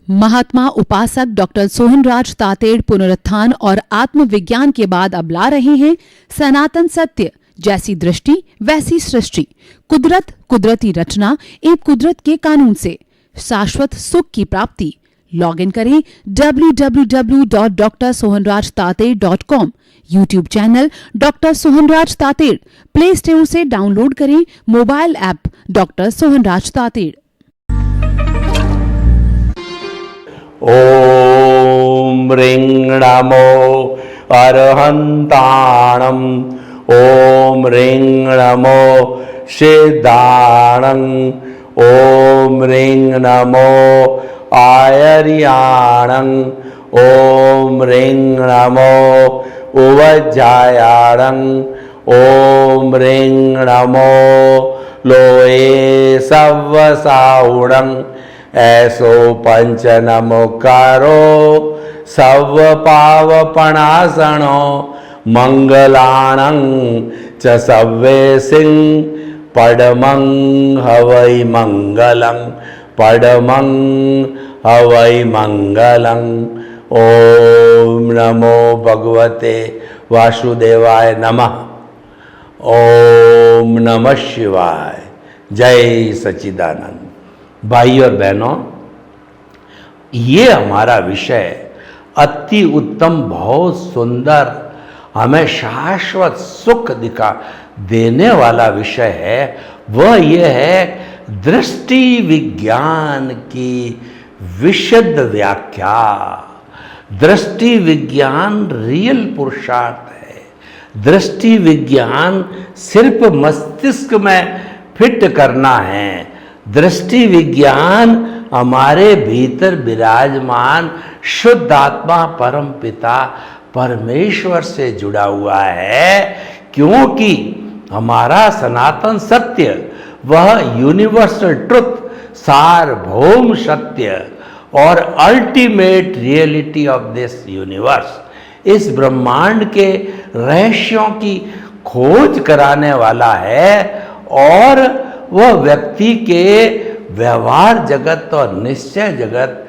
महात्मा उपासक डॉक्टर सोहनराज तातेड़ पुनरुत्थान और आत्मविज्ञान के बाद अब ला रहे हैं सनातन सत्य, जैसी दृष्टि वैसी सृष्टि, कुदरत, कुदरती रचना एवं कुदरत के कानून से शाश्वत सुख की प्राप्ति। लॉग इन करें www.drsohanrajtated.com, YouTube channel doctor Sohanraj Tated, play store से डाउनलोड करें mobile app doctor Sohanraj Tated. ओम ह्रीं नमो अरहन्ताणम्, ओम ह्रीं नमो सिद्धाणम्, ओम ह्रीं नमो आयर्याणम्, ओम ह्रीं नमो उवज्जायाणम्, ओम ह्रीं नमो लोये सव्वसाहुणम्, ऐसो पंच नमोकारो सव पावपणासनो मंगलाणं च सव्वे सिंह पडमं हवै मंगलं, पडमं हवै मंगलं। ओम नमो भगवते वासुदेवाय नमः। ओम नमः शिवाय। जय सच्चिदानंद। भाई और बहनों, ये हमारा विषय अति उत्तम, बहुत सुंदर, हमें शाश्वत सुख दिखा देने वाला विषय है। वह यह है दृष्टि विज्ञान की विशद व्याख्या। दृष्टि विज्ञान रियल पुरुषार्थ है। दृष्टि विज्ञान सिर्फ मस्तिष्क में फिट करना है। दृष्टि विज्ञान हमारे भीतर विराजमान शुद्ध आत्मा परम पिता परमेश्वर से जुड़ा हुआ है, क्योंकि हमारा सनातन सत्य, वह यूनिवर्सल ट्रुथ, सार्वभौम सत्य और ultimate reality of this universe, इस ब्रह्मांड के रहस्यों की खोज कराने वाला है और वह व्यक्ति के व्यवहार जगत और निश्चय जगत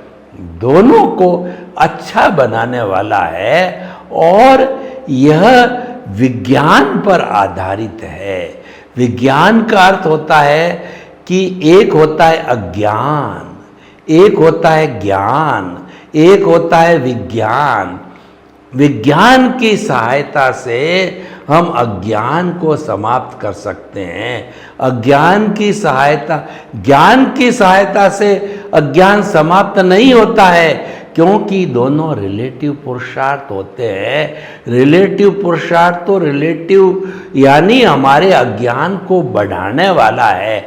दोनों को अच्छा बनाने वाला है। और यह विज्ञान पर आधारित है। विज्ञान का अर्थ होता है कि एक होता है अज्ञान, एक होता है ज्ञान, एक होता है विज्ञान। विज्ञान की सहायता से हम अज्ञान को समाप्त कर सकते हैं। अज्ञान की सहायता, ज्ञान की सहायता से अज्ञान समाप्त नहीं होता है, क्योंकि दोनों रिलेटिव पुरुषार्थ होते हैं। रिलेटिव पुरुषार्थ तो रिलेटिव यानी हमारे अज्ञान को बढ़ाने वाला है,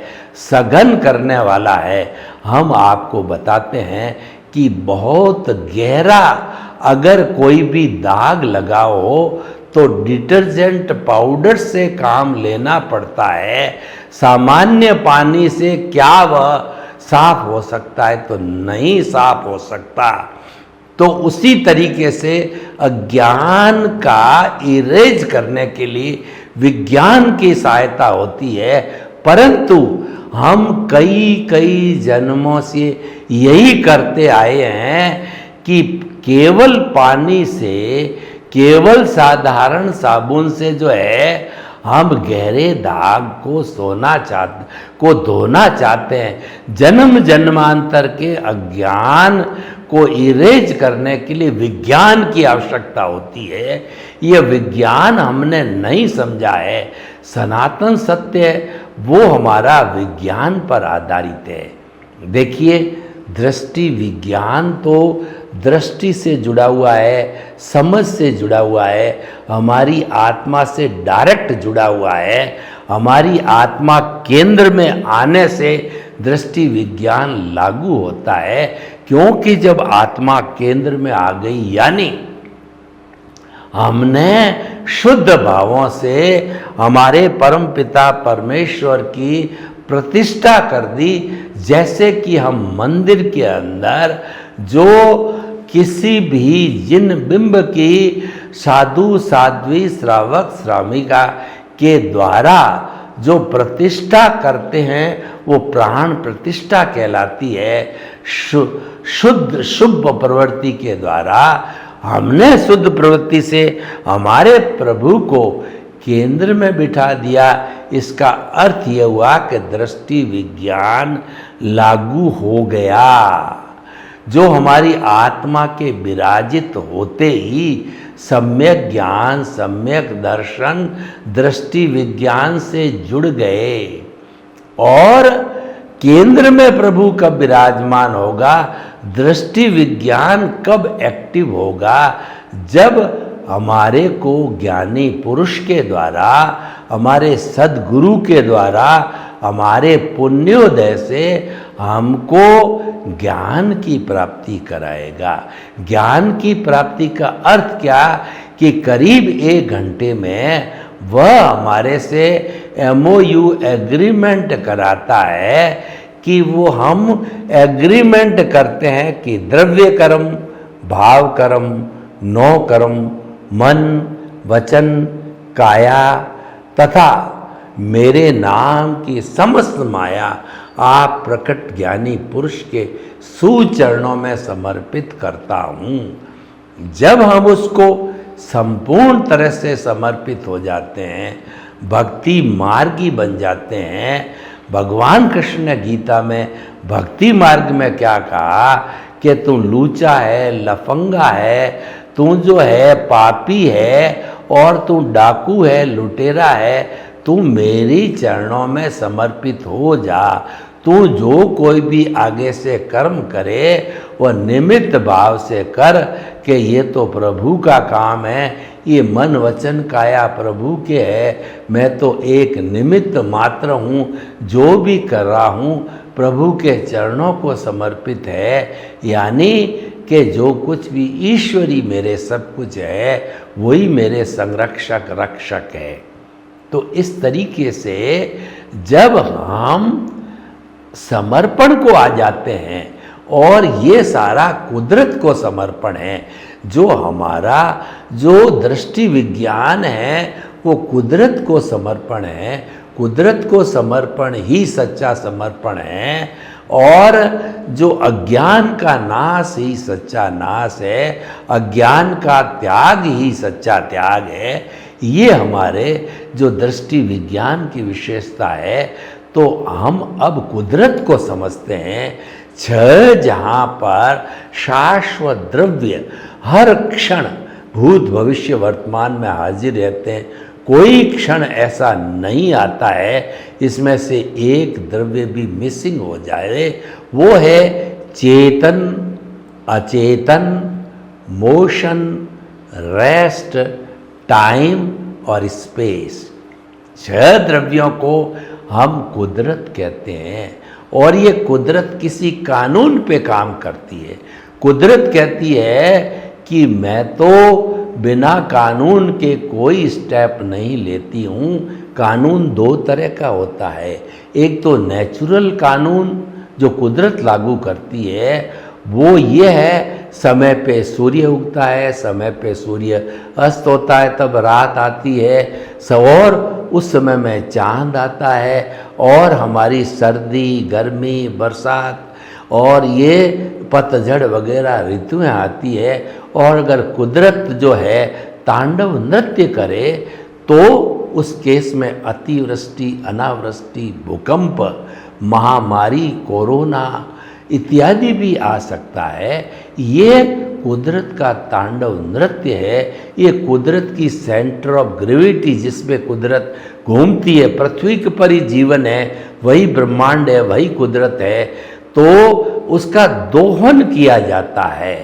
सघन करने वाला है। हम आपको बताते हैं कि बहुत गहरा अगर कोई भी दाग लगा हो तो डिटर्जेंट पाउडर से काम लेना पड़ता है। सामान्य पानी से क्या वह साफ हो सकता है? तो नहीं साफ हो सकता। तो उसी तरीके से अज्ञान का इरेज करने के लिए विज्ञान की सहायता होती है। परंतु हम कई जन्मों से यही करते आए हैं कि केवल पानी से, केवल साधारण साबुन से जो है हम गहरे दाग को धोना चाहते हैं। जन्म जन्मांतर के अज्ञान को इरेज करने के लिए विज्ञान की आवश्यकता होती है। यह विज्ञान हमने नहीं समझा है। सनातन सत्य वो हमारा विज्ञान पर आधारित है। देखिए, दृष्टि विज्ञान तो दृष्टि से जुड़ा हुआ है, समझ से जुड़ा हुआ है, हमारी आत्मा से डायरेक्ट जुड़ा हुआ है। हमारी आत्मा केंद्र में आने से दृष्टि विज्ञान लागू होता है, क्योंकि जब आत्मा केंद्र में आ गई, यानी हमने शुद्ध भावों से हमारे परम पिता परमेश्वर की प्रतिष्ठा कर दी। जैसे कि हम मंदिर के अंदर जो किसी भी जिन बिंब की साधु साध्वी श्रावक श्राविका के द्वारा जो प्रतिष्ठा करते हैं वो प्राण प्रतिष्ठा कहलाती है। शुद्ध शुभ प्रवृत्ति के द्वारा हमने शुद्ध प्रवृत्ति से हमारे प्रभु को केंद्र में बिठा दिया। इसका अर्थ यह हुआ कि दृष्टि विज्ञान लागू हो गया। जो हमारी आत्मा के विराजित होते ही सम्यक ज्ञान, सम्यक दर्शन दृष्टि विज्ञान से जुड़ गए। और केंद्र में प्रभु कब विराजमान होगा, दृष्टि विज्ञान कब एक्टिव होगा, जब हमारे को ज्ञानी पुरुष के द्वारा, हमारे सद्गुरु के द्वारा, हमारे पुण्योदय से हमको ज्ञान की प्राप्ति कराएगा। ज्ञान की प्राप्ति का अर्थ क्या कि करीब 1 घंटे में वह हमारे से MOU एग्रीमेंट कराता है कि वो हम एग्रीमेंट करते हैं कि द्रव्य कर्म, भाव कर्म, नौ कर्म, मन, वचन, काया तथा मेरे नाम की समस्त माया आप प्रकट ज्ञानी पुरुष के सुचरणों में समर्पित करता हूँ। जब हम उसको संपूर्ण तरह से समर्पित हो जाते हैं, भक्ति मार्गी बन जाते हैं। भगवान कृष्ण ने गीता में भक्ति मार्ग में क्या कहा कि तू लूचा है, लफंगा है, तू जो है पापी है और तू डाकू है, लुटेरा है, तू मेरी चरणों में समर्पित हो जा। तू जो कोई भी आगे से कर्म करे वह निमित्त भाव से कर कि ये तो प्रभु का काम है, ये मन वचन काया प्रभु के है, मैं तो एक निमित्त मात्र हूँ, जो भी कर रहा हूँ प्रभु के चरणों को समर्पित है। यानी कि जो कुछ भी ईश्वरी मेरे सब कुछ है वही मेरे संरक्षक रक्षक है। तो इस तरीके से जब हम समर्पण को आ जाते हैं, और ये सारा कुदरत को समर्पण है, जो हमारा जो दृष्टि विज्ञान है वो कुदरत को समर्पण है। कुदरत को समर्पण ही सच्चा समर्पण है, और जो अज्ञान का नाश ही सच्चा नाश है, अज्ञान का त्याग ही सच्चा त्याग है। ये हमारे जो दृष्टि विज्ञान की विशेषता है। तो हम अब कुदरत को समझते हैं। छह जहाँ पर शाश्वत द्रव्य हर क्षण भूत भविष्य वर्तमान में हाजिर रहते हैं, कोई क्षण ऐसा नहीं आता है इसमें से एक द्रव्य भी मिसिंग हो जाए। वो है चेतन, अचेतन, मोशन, रेस्ट, टाइम और स्पेस। छह द्रव्यों को हम कुदरत कहते हैं, और ये कुदरत किसी कानून पे काम करती है। कुदरत कहती है कि मैं तो बिना कानून के कोई स्टेप नहीं लेती हूँ। कानून दो तरह का होता है, एक तो नेचुरल कानून जो कुदरत लागू करती है, वो ये है समय पे सूर्य उगता है, समय पे सूर्य अस्त होता है, तब रात आती है, और उस समय में चांद आता है, और हमारी सर्दी, गर्मी, बरसात और ये पतझड़ वगैरह ऋतुएं आती है। और अगर कुदरत जो है तांडव नृत्य करे तो उस केस में अतिवृष्टि, अनावृष्टि, भूकंप, महामारी, कोरोना इत्यादि भी आ सकता है। ये कुदरत का तांडव नृत्य है। ये कुदरत की सेंटर ऑफ ग्रेविटी जिसमें कुदरत घूमती है, पृथ्वी के पर ही जीवन है, वही ब्रह्मांड है, वही कुदरत है। तो उसका दोहन किया जाता है,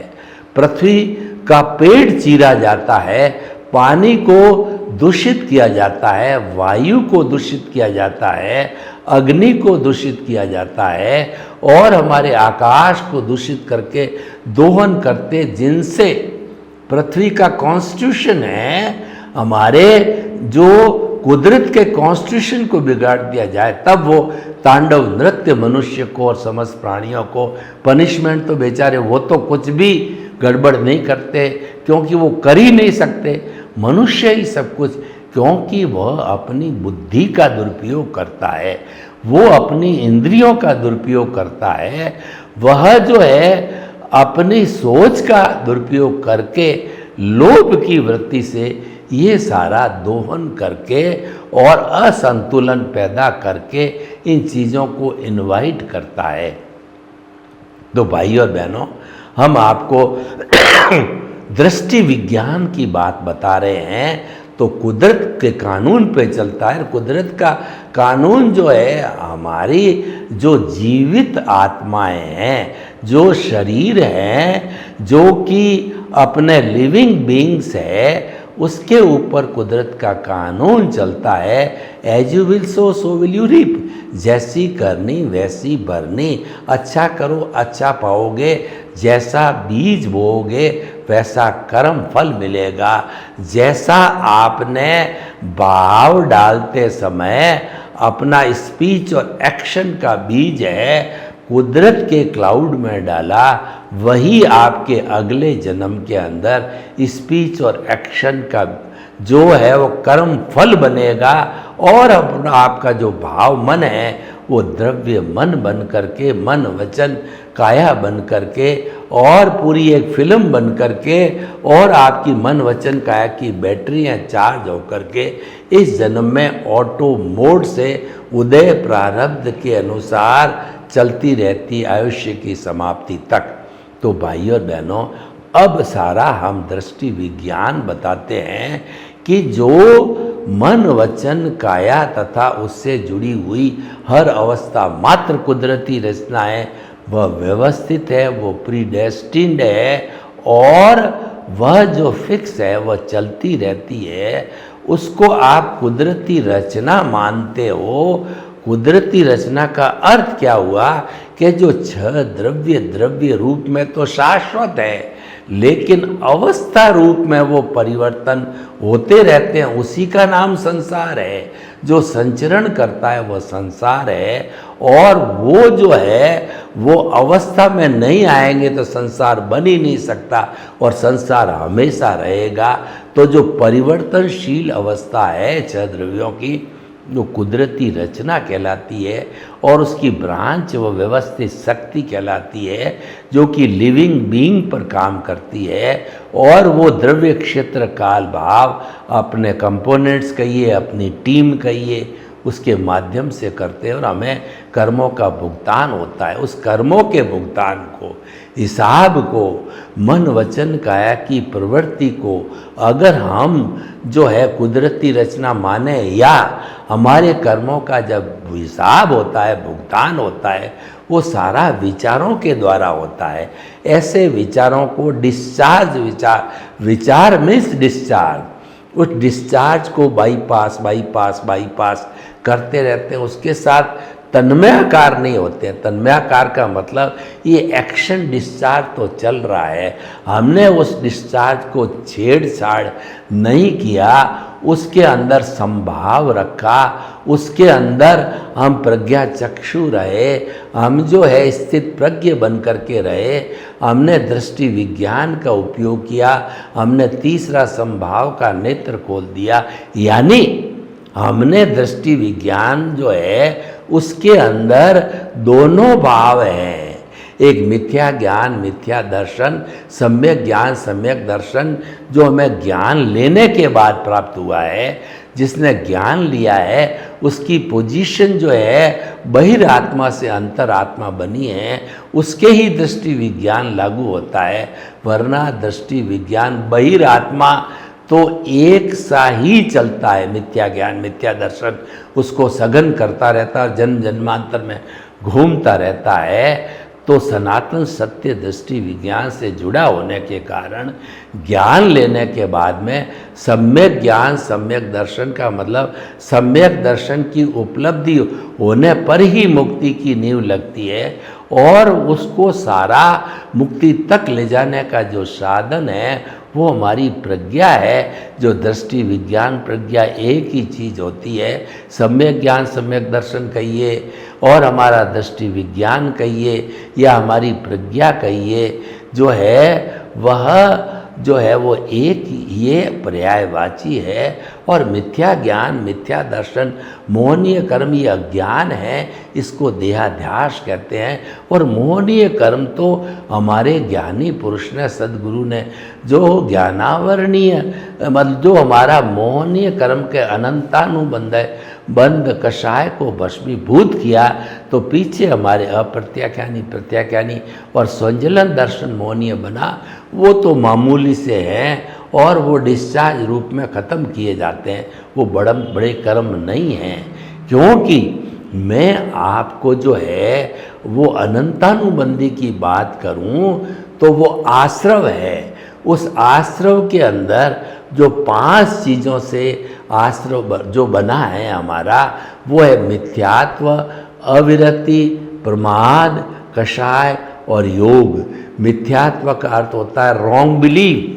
पृथ्वी का पेट चीरा जाता है, पानी को दूषित किया जाता है, वायु को दूषित किया जाता है, अग्नि को दूषित किया जाता है, और हमारे आकाश को दूषित करके दोहन करते, जिनसे पृथ्वी का कॉन्स्टिट्यूशन है, हमारे जो कुदरत के कॉन्स्टिट्यूशन को बिगाड़ दिया जाए, तब वो तांडव नृत्य मनुष्य को और समस्त प्राणियों को पनिशमेंट। तो बेचारे वो तो कुछ भी गड़बड़ नहीं करते, क्योंकि वो कर ही नहीं सकते, मनुष्य ही सब कुछ क्योंकि वह अपनी बुद्धि का दुरुपयोग करता है, वो अपनी इंद्रियों का दुरुपयोग करता है, वह जो है अपनी सोच का दुरुपयोग करके लोभ की वृत्ति से ये सारा दोहन करके और असंतुलन पैदा करके इन चीज़ों को इनवाइट करता है। तो भाई और बहनों, हम आपको दृष्टि विज्ञान की बात बता रहे हैं, तो कुदरत के कानून पे चलता है। कुदरत का कानून जो है, हमारी जो जीवित आत्माएं हैं, जो शरीर हैं, जो कि अपने लिविंग बीइंग्स है, उसके ऊपर कुदरत का कानून चलता है। As you will sow will you reap. जैसी करनी वैसी भरनी। अच्छा करो अच्छा पाओगे, जैसा बीज बोओगे वैसा कर्म फल मिलेगा। जैसा आपने भाव डालते समय अपना स्पीच और एक्शन का बीज है कुदरत के क्लाउड में डाला, वही आपके अगले जन्म के अंदर स्पीच और एक्शन का जो है वो कर्म फल बनेगा। और अपना आपका जो भाव मन है वो द्रव्य मन बन करके, मन वचन काया बन करके, और पूरी एक फिल्म बन करके, और आपकी मन वचन काया की बैटरियां चार्ज होकर के इस जन्म में ऑटो मोड से उदय प्रारब्ध के अनुसार चलती रहती आयुष्य की समाप्ति तक। तो भाई और बहनों, अब सारा हम दृष्टि विज्ञान बताते हैं कि जो मन वचन काया तथा उससे जुड़ी हुई हर अवस्था मात्र कुदरती रचना है, वह व्यवस्थित है, वो प्रीडेस्टिन्ड है, और वह जो फिक्स है वह चलती रहती है। उसको आप कुदरती रचना मानते हो। कुदरती रचना का अर्थ क्या हुआ कि जो छह द्रव्य रूप में तो शाश्वत है, लेकिन अवस्था रूप में वो परिवर्तन होते रहते हैं, उसी का नाम संसार है। जो संचरण करता है वह संसार है, और वो जो है वो अवस्था में नहीं आएंगे तो संसार बन ही नहीं सकता, और संसार हमेशा रहेगा। तो जो परिवर्तनशील अवस्था है छह द्रव्यों की, जो कुदरती रचना कहलाती है, और उसकी ब्रांच वो व्यवस्थित शक्ति कहलाती है, जो कि लिविंग बीइंग पर काम करती है। और वो द्रव्य क्षेत्र काल भाव अपने कंपोनेंट्स कहिए, अपनी टीम कहिए, उसके माध्यम से करते हैं, और हमें कर्मों का भुगतान होता है। उस कर्मों के भुगतान को, हिसाब को, मन वचन काया की प्रवृत्ति को अगर हम जो है कुदरती रचना माने, या हमारे कर्मों का जब हिसाब होता है, भुगतान होता है, वो सारा विचारों के द्वारा होता है। ऐसे विचारों को डिस्चार्ज विचार मीन्स डिस्चार्ज, उस डिस्चार्ज को बाईपास करते रहते हैं। उसके साथ तन्मयाकार नहीं होते हैं। तन्मयाकार का मतलब ये एक्शन डिस्चार्ज तो चल रहा है, हमने उस डिस्चार्ज को छेड़छाड़ नहीं किया, उसके अंदर संभाव रखा, उसके अंदर हम प्रज्ञा चक्षु रहे, हम जो है स्थित प्रज्ञ बन करके रहे, हमने दृष्टि विज्ञान का उपयोग किया, हमने तीसरा संभाव का नेत्र खोल दिया। यानी हमने दृष्टि विज्ञान जो है उसके अंदर दोनों भाव हैं, एक मिथ्या ज्ञान मिथ्या दर्शन, सम्यक ज्ञान सम्यक दर्शन, जो हमें ज्ञान लेने के बाद प्राप्त हुआ है। जिसने ज्ञान लिया है उसकी पोजीशन जो है बहिरात्मा से अंतरात्मा बनी है, उसके ही दृष्टि विज्ञान लागू होता है। वरना दृष्टि विज्ञान बहिरात्मा तो एक सा ही चलता है। मिथ्या ज्ञान मिथ्या दर्शन उसको सघन करता रहता है, जन्म जन्मांतर में घूमता रहता है। तो सनातन सत्य दृष्टि विज्ञान से जुड़ा होने के कारण ज्ञान लेने के बाद में सम्यक ज्ञान सम्यक दर्शन का मतलब सम्यक दर्शन की उपलब्धि होने पर ही मुक्ति की नींव लगती है, और उसको सारा मुक्ति तक ले जाने का जो साधन है वो हमारी प्रज्ञा है। जो दृष्टि विज्ञान प्रज्ञा एक ही चीज़ होती है। सम्यक ज्ञान सम्यक दर्शन कहिए और हमारा दृष्टि विज्ञान कहिए या हमारी प्रज्ञा कहिए, जो है वह जो है वो एक ये पर्यायवाची है। और मिथ्या ज्ञान, मिथ्या दर्शन, मोहनीय कर्म ये अज्ञान है, इसको देहाध्यास कहते हैं। और मोहनीय कर्म तो हमारे ज्ञानी पुरुष ने, सदगुरु ने जो ज्ञानावरणीय मतलब जो हमारा मोहनीय कर्म के अनंतानुबंध बंद कषाय को भस्मीभूत किया, तो पीछे हमारे अप्रत्याख्यानी, प्रत्याख्यानी और स्वंजलन दर्शन मोहनीय बना, वो तो मामूली से हैं और वो डिस्चार्ज रूप में ख़त्म किए जाते हैं। वो बड़े कर्म नहीं हैं, क्योंकि मैं आपको जो है वो अनंतानुबंधी की बात करूं तो वो आश्रव है। उस आश्रव के अंदर जो 5 चीज़ों से आश्रव जो बना है हमारा, वो है मिथ्यात्व, अविरति, प्रमाद, कषाय और योग। मिथ्यात्व का अर्थ होता है रॉन्ग बिलीव।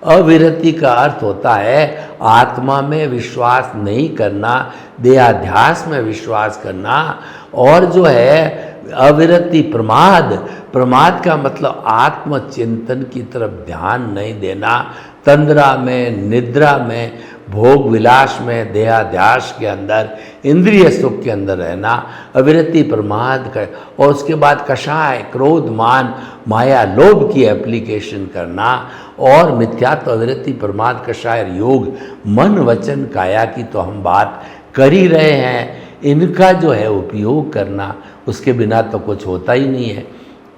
अविरति का अर्थ होता है आत्मा में विश्वास नहीं करना, देहाध्यास में विश्वास करना। और जो है अविरति प्रमाद, प्रमाद का मतलब आत्मचिंतन की तरफ ध्यान नहीं देना, तंद्रा में, निद्रा में, भोग विलास में, देहाध्यास के अंदर, इंद्रिय सुख के अंदर रहना, अविरति प्रमाद कर। और उसके बाद कषाय, क्रोध, मान, माया, लोभ की एप्लीकेशन करना। और मिथ्यात्व, अविरति, प्रमाद, कषाय, योग, मन, वचन, काया की तो हम बात कर ही रहे हैं। इनका जो है उपयोग करना, उसके बिना तो कुछ होता ही नहीं है।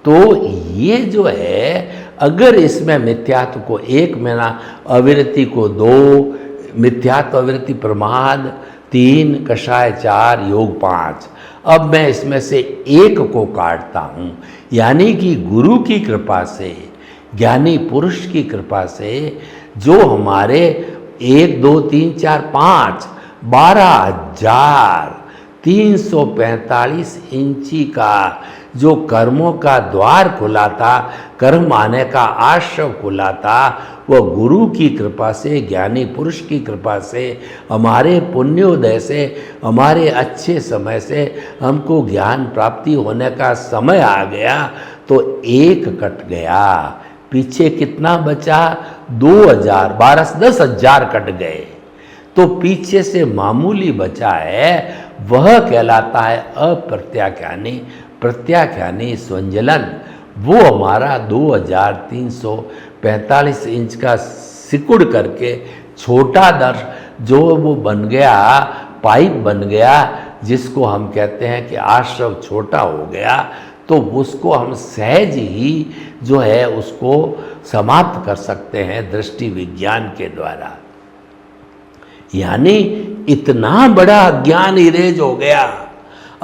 तो ये जो है, अगर इसमें मिथ्यात्व को 1 महीना, अविरति को 2, मिथ्यात्व, अविरति, प्रमाद 3, कषाय 4, योग 5, अब मैं इसमें से एक को काटता हूँ, यानी कि गुरु की कृपा से, ज्ञानी पुरुष की कृपा से जो हमारे 1, 2, 3, 4, 5, 12,345 इंची का जो कर्मों का द्वार खुला था, कर्म आने का आश्रव खुला था, वह गुरु की कृपा से, ज्ञानी पुरुष की कृपा से, हमारे पुण्योदय से, हमारे अच्छे समय से हमको ज्ञान प्राप्ति होने का समय आ गया, तो 1 कट गया। पीछे कितना बचा? 2000, 12 10,000 कट गए। तो पीछे से मामूली बचा है, वह कहलाता है अप्रत्याख्यानी, प्रत्याख्यानी स्वंजलन। वो हमारा 2345 इंच का सिकुड़ करके छोटा दर्श जो वो बन गया, पाइप बन गया, जिसको हम कहते हैं कि आश्रव छोटा हो गया, तो उसको हम सहज ही जो है उसको समाप्त कर सकते हैं दृष्टि विज्ञान के द्वारा। यानी इतना बड़ा अज्ञान इरेज हो गया।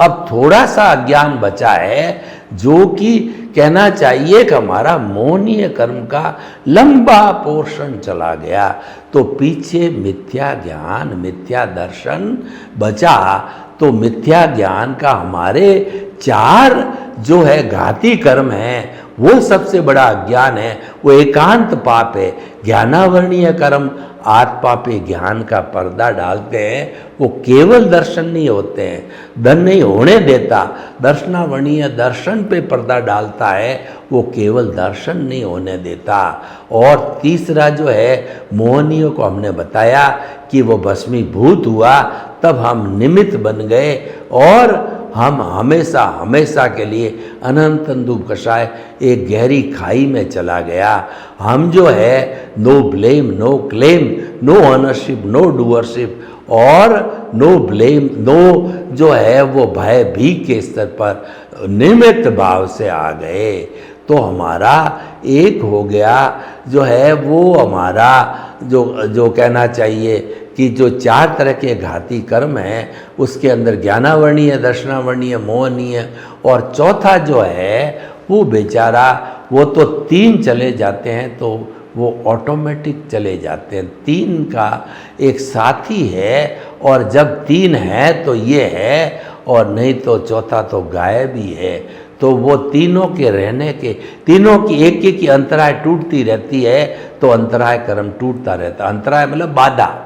अब थोड़ा सा अज्ञान बचा है, जो कि कहना चाहिए कि हमारा मोहनीय कर्म का लंबा पोर्शन चला गया। तो पीछे मिथ्या ज्ञान, मिथ्या दर्शन बचा। तो मिथ्या ज्ञान का हमारे 4 जो है घाती कर्म है, वो सबसे बड़ा अज्ञान है, वो एकांत पाप है। ज्ञानावरणीय कर्म आत्पापी ज्ञान का पर्दा डालते हैं, वो केवल दर्शन नहीं होते हैं, धन नहीं होने देता। दर्शनावरणीय दर्शन पे पर्दा डालता है, वो केवल दर्शन नहीं होने देता। और तीसरा जो है मोहनीय को हमने बताया कि वो भस्मीभूत हुआ, तब हम निमित्त बन गए और हम हमेशा हमेशा के लिए अनंत अंधुप कषाय एक गहरी खाई में चला गया। हम जो है no blame, no claim, no ownership, no doership और नो ब्लेम, नो जो है वो भय भीख के स्तर पर निमित्त भाव से आ गए। तो हमारा एक हो गया जो है वो हमारा जो कहना चाहिए कि जो 4 तरह के घाती कर्म हैं, उसके अंदर ज्ञानावरणीय, दर्शनावरणीय, मोहनीय, और चौथा जो है वो बेचारा, वो तो 3 चले जाते हैं तो वो ऑटोमेटिक चले जाते हैं। 3 का एक साथी है, और जब 3 है तो ये है, और नहीं तो चौथा तो गायब ही है। तो वो तीनों के रहने के, तीनों की एक एक की अंतराय टूटती रहती है, तो अंतराय कर्म टूटता रहता। अंतराय मतलब बाधा।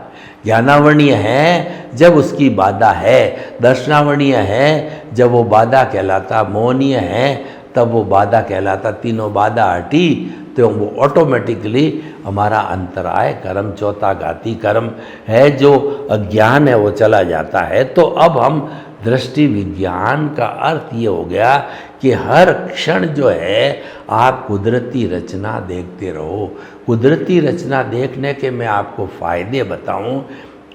ज्ञानावरणीय है जब उसकी बाधा है, दर्शनावरणीय है जब वो बाधा कहलाता, मोहनीय है तब वो बाधा कहलाता। तीनों बाधा हटी तो वो ऑटोमेटिकली हमारा अंतराय कर्म, चौथा घाती कर्म है जो अज्ञान है वो चला जाता है। तो अब हम दृष्टि विज्ञान का अर्थ ये हो गया कि हर क्षण जो है आप कुदरती रचना देखते रहो। कुदरती रचना देखने के मैं आपको फायदे बताऊं।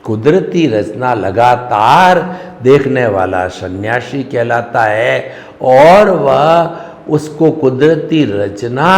कुदरती रचना लगातार देखने वाला सन्यासी कहलाता है, और वह उसको कुदरती रचना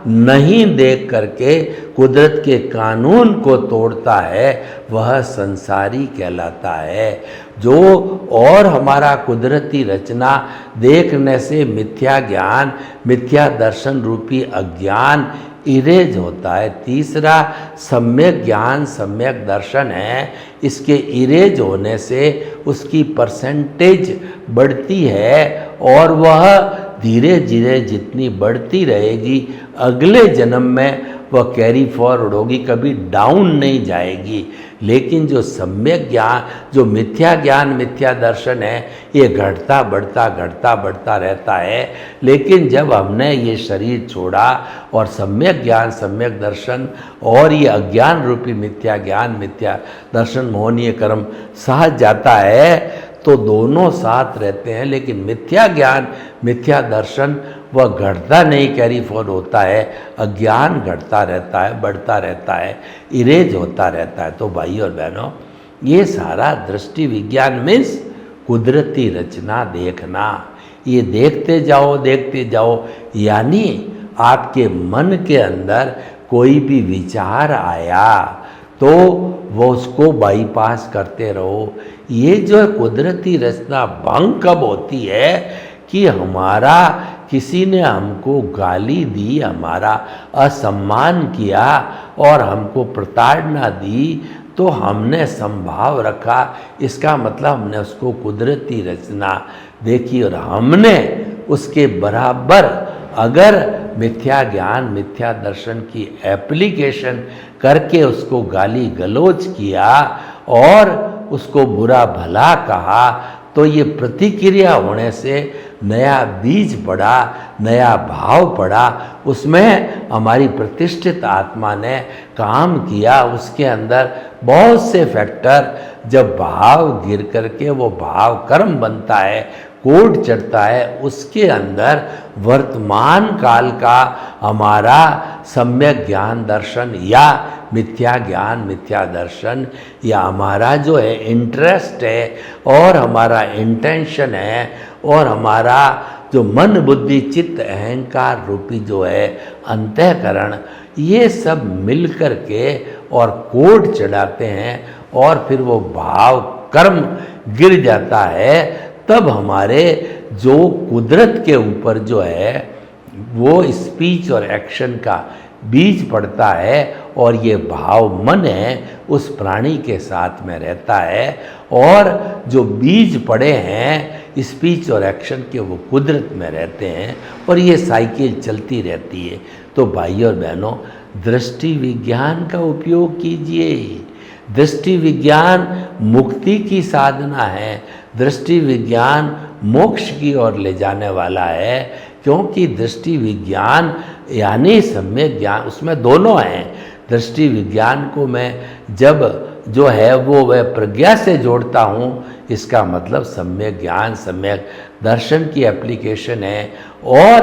नहीं देख करके कुदरत के कानून को तोड़ता है, वह संसारी कहलाता है। जो और हमारा कुदरती रचना देखने से मिथ्या ज्ञान, मिथ्या दर्शन रूपी अज्ञान इरेज होता है। तीसरा सम्यक ज्ञान, सम्यक दर्शन है। इसके इरेज होने से उसकी परसेंटेज बढ़ती है, और वह धीरे धीरे जितनी बढ़ती रहेगी अगले जन्म में वह कैरी फॉरवर्ड होगी, कभी डाउन नहीं जाएगी। लेकिन जो सम्यक ज्ञान, जो मिथ्या ज्ञान, मिथ्या दर्शन है, ये घटता बढ़ता रहता है। लेकिन जब हमने ये शरीर छोड़ा और सम्यक ज्ञान, सम्यक दर्शन और ये अज्ञान रूपी मिथ्या ज्ञान, मिथ्या दर्शन, मोहनीय कर्म साथ जाता है, तो दोनों साथ रहते हैं। लेकिन मिथ्या ज्ञान, मिथ्या दर्शन वह घटता नहीं, कैरी फॉरवर्ड होता है। अज्ञान घटता रहता है, बढ़ता रहता है, इरेज होता रहता है। तो भाई और बहनों, ये सारा दृष्टि विज्ञान मीन्स कुदरती रचना देखना। ये देखते जाओ, यानी आपके मन के अंदर कोई भी विचार आया तो वो उसको बाईपास करते रहो। ये जो कुदरती रचना भंग कब होती है कि हमारा किसी ने हमको गाली दी, हमारा असम्मान किया और हमको प्रताड़ना दी, तो हमने संभाव रखा, इसका मतलब हमने उसको कुदरती रचना देखी और हमने उसके बराबर अगर मिथ्या ज्ञान, मिथ्या दर्शन की एप्लीकेशन करके उसको गाली गलौज किया और उसको बुरा भला कहा, तो ये प्रतिक्रिया होने से नया बीज पड़ा, नया भाव पड़ा, उसमें हमारी प्रतिष्ठित आत्मा ने काम किया। उसके अंदर बहुत से फैक्टर, जब भाव गिर करके वो भाव कर्म बनता है, कोड चढ़ता है, उसके अंदर वर्तमान काल का हमारा सम्यक ज्ञान दर्शन या मिथ्या ज्ञान, मिथ्या दर्शन, या हमारा जो है इंटरेस्ट है और हमारा इंटेंशन है और हमारा जो मन, बुद्धि, चित्त, अहंकार रूपी जो है अंतःकरण, ये सब मिल कर के और कोड चढ़ाते हैं और फिर वो भाव कर्म गिर जाता है। तब हमारे जो कुदरत के ऊपर जो है वो स्पीच और एक्शन का बीज पड़ता है और ये भाव मन है उस प्राणी के साथ में रहता है, और जो बीज पड़े हैं स्पीच और एक्शन के वो कुदरत में रहते हैं, और ये साइकिल चलती रहती है। तो भाई और बहनों, दृष्टि विज्ञान का उपयोग कीजिए। दृष्टि विज्ञान मुक्ति की साधना है, दृष्टि विज्ञान मोक्ष की ओर ले जाने वाला है, क्योंकि दृष्टि विज्ञान यानी सम्यक ज्ञान, उसमें दोनों हैं। दृष्टि विज्ञान को मैं जब जो है वो वह प्रज्ञा से जोड़ता हूँ, इसका मतलब सम्यक ज्ञान, सम्यक दर्शन की एप्लीकेशन है। और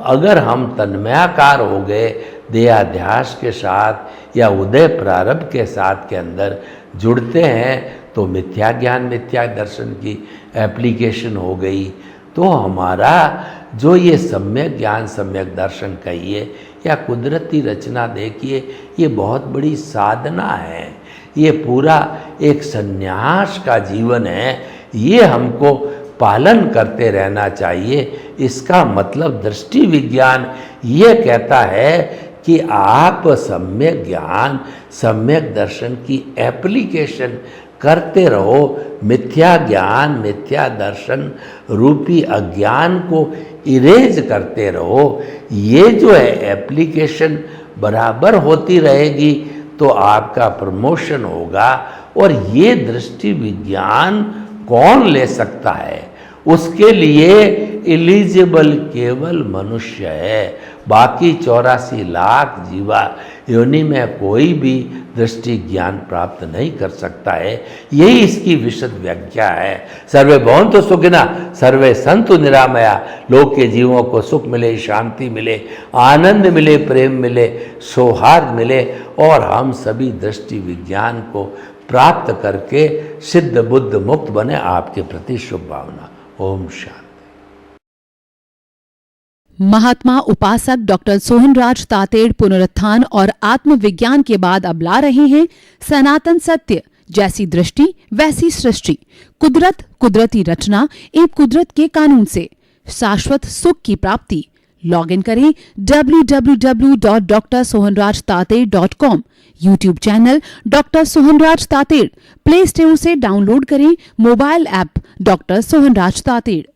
अगर हम तन्मयाकार हो गए देहाध्यास के साथ या उदय प्रारब्ध के साथ के अंदर जुड़ते हैं, तो मिथ्या ज्ञान, मिथ्या दर्शन की एप्लीकेशन हो गई। तो हमारा जो ये सम्यक ज्ञान, सम्यक दर्शन कहिए या कुदरती रचना देखिए, ये बहुत बड़ी साधना है। ये पूरा एक संन्यास का जीवन है, ये हमको पालन करते रहना चाहिए। इसका मतलब दृष्टि विज्ञान ये कहता है कि आप सम्यक ज्ञान, सम्यक दर्शन की एप्लीकेशन करते रहो। मिथ्या ज्ञान, मिथ्या दर्शन रूपी अज्ञान को इरेज करते रहो। ये जो है एप्लीकेशन बराबर होती रहेगी तो आपका प्रमोशन होगा। और ये दृष्टि विज्ञान कौन ले सकता है? उसके लिए एलिजिबल केवल मनुष्य है। बाकी 84 लाख जीवा योनि में कोई भी दृष्टि ज्ञान प्राप्त नहीं कर सकता है। यही इसकी विशद व्याख्या है। सर्वे भवन्तु सुखिनः, सर्वे सन्तु निरामया। लोक के जीवों को सुख मिले, शांति मिले, आनंद मिले, प्रेम मिले, सौहार्द मिले और हम सभी दृष्टि विज्ञान को प्राप्त करके सिद्ध बुद्ध मुक्त बने। आपके प्रति शुभ भावना। ओम शांति। महात्मा उपासक डॉक्टर सोहनराज तातेड़ पुनरुत्थान और आत्मविज्ञान के बाद अब ला रहे हैं सनातन सत्य, जैसी दृष्टि वैसी सृष्टि, कुदरत, कुदरती रचना एवं कुदरत के कानून से शाश्वत सुख की प्राप्ति। लॉगिन करें www.drsohanrajtated.com। YouTube channel doctor Sohanraj Tated. Play store से डाउनलोड करें mobile app doctor Sohanraj Tated.